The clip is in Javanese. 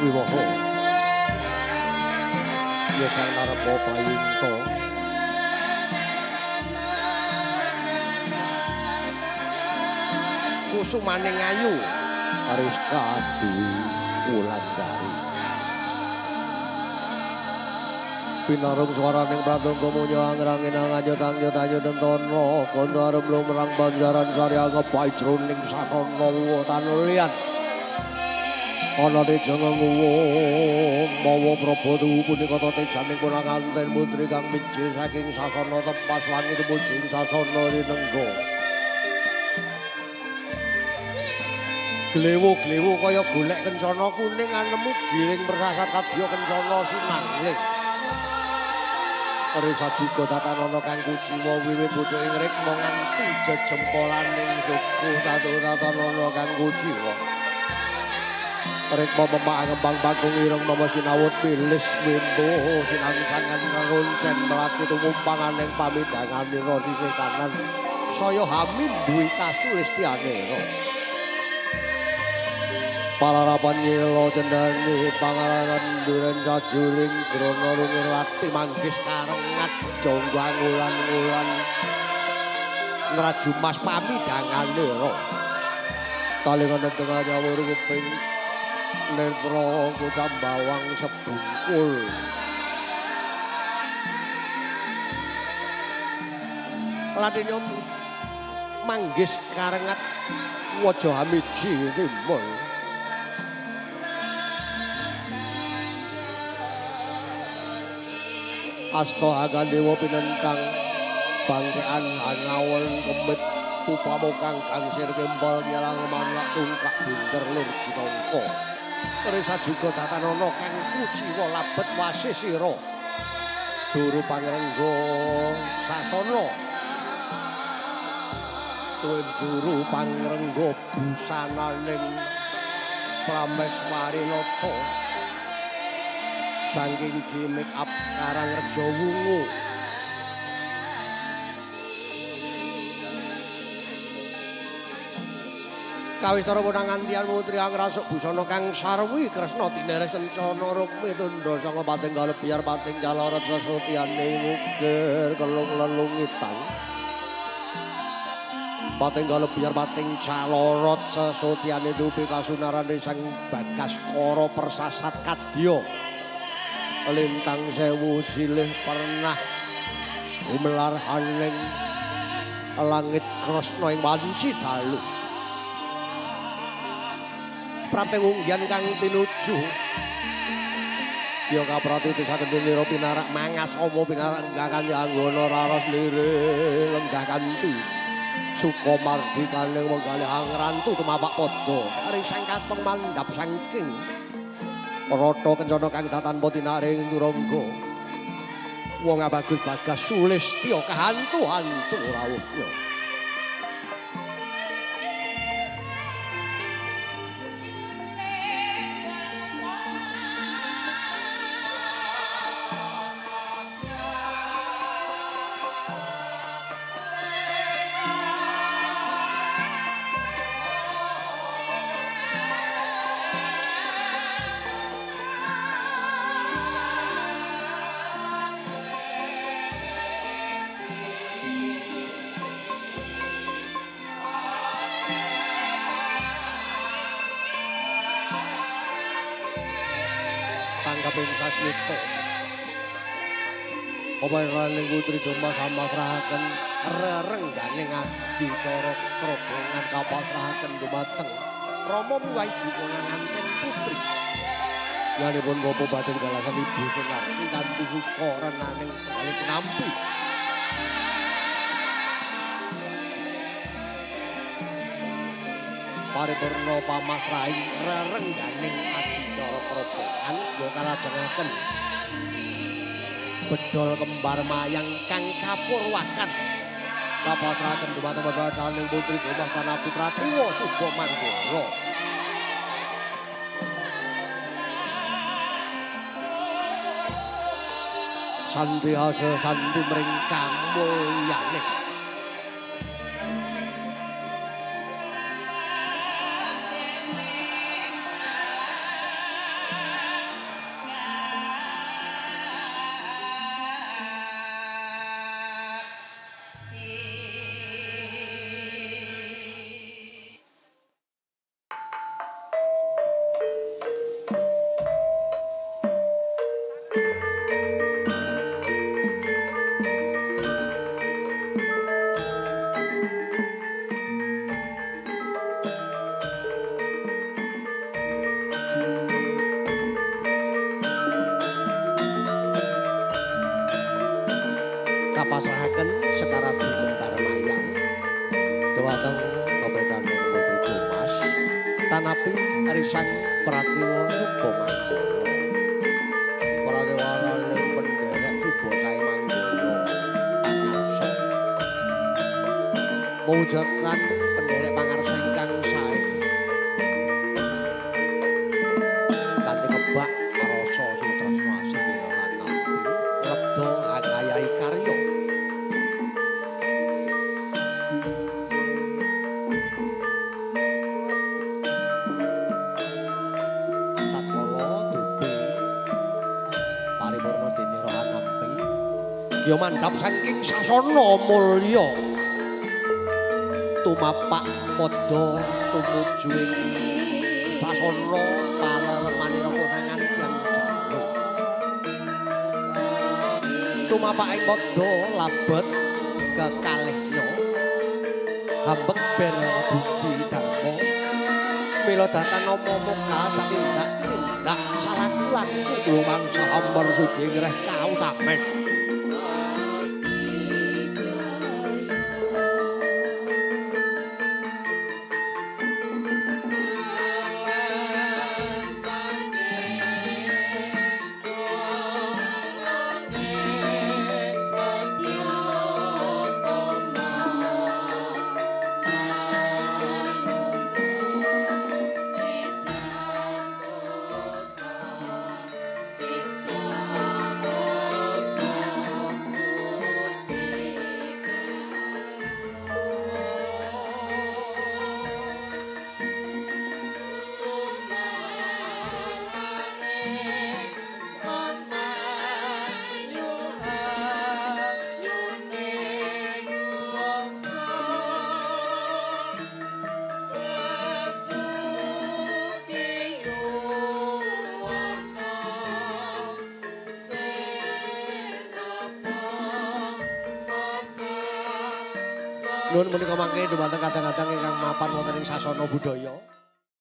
wiwaha ya sang narpa payunta kusumaning ayu Ariska Adi Wulandari pinarung swaraning pratangga munya angrangin ngajut-angjut anyudan tono kondo arep lumrang banjaran sarya ngepai jroning sasana tanulian ana tejang nguwung mawa prabatu punika tejaning punanganten putri kang mijil saking sasana tepas langit muji sasana rinengga glewu-glewu kaya golek kencana kuning anemu giring persasat kadya kencana sinangling Risa juga tatanana kang kuciwa wiwit bocah ing rikma nganti jejempolaning suku satu tatanana kang kuciwa rikma memak ngembang bakung ireng nama sinawut pilis wimbo sinangsangan ngeruncen melati tumumpanganing pamidanganira sisih kanan saya hamim duwi kasulistianira palarapan nyela cendani pangaranan duren sajuring grana rungir lati manggis karengat jonggang ulan-ulan ngraju mas pamidanganira talingan tengah nyawur kuping netra kutang bawang sebungkul latinya manggis karengat wajah hamiji timbul Asta akan dewa pinentang bangkean hanawon kemit upamukang kang sir kempol kialang manlak tungkak bunder lir jinangka Risa juga tatanana kang kuciwa labet wasisira juru pangrengga sasana tuwin juru pangrengga busananing Prameswarinata saking gimik up Karangreja Wungu kawistara punangantian putri angrasuk busana kang sarwi kresna tineres kencana rukmi tundha sanga pating kalebiar pating caloret sesutiane mugir kelung lelungitan pating kalebiar pating calorot sesutiane dupi kasunarane sang Bagaskara persasat kadya lintang sewu silih pernah gumelar haning langit krasna ing wanci dalu prating unggian kang tinuju Dia kaprati tisaken nira pinarak mangas ama pinarak enggakan anggana raros lire lenggah kanthi Sukomardi kaning wenggali angrantu tumapak padha ari sangkat pengmandhap saking Rata kencana kang datanpa tinaring turangga. Wong Bagus Bagas Sulistya kahantu-hantu rawuhnya. Kaping sasmita Obairaning putri domba samasrahaken rerengganing adi cara krobongan kapasrahaken dumateng Rama miwahi bunganganten putri yanipun bapa batin galasan ibu Sunarti kanthi suka renaning kali kinampi paripurna pamasrahing rerengganing adicara krobongan ya kalajengaken bedol kembar mayang kang kapurwakan kapasrahaken dumateng babaning putri Domah Tanah Putratiwa Suba Manggala Santiasa santi mring kamulyane pasrahaken Sekaradi Kembar Mayang dhumateng pepedane Putri Dumas tanapi arisan Pratiwa Suba Manggala Pratiwa ning penderek Suba Sae Manggala pangarsa mewujaken penderek pangarsa ingkang sae kanthi kebak rasa sutresna sinihan lebda ngayahi karya ya mandhap saking sasana mulya tumapak padha tumuju ing sasana palelemanira konangan yang jalu tumapak ing padha labet kekalihnya hambek ber bukti dharma mila datan nama muka satindak salakulan lumangsa ambar suci ngreh kautamen Nuwun menika mangke dhumateng kadang-kadang ingkang mapan wonten ing sasana budaya.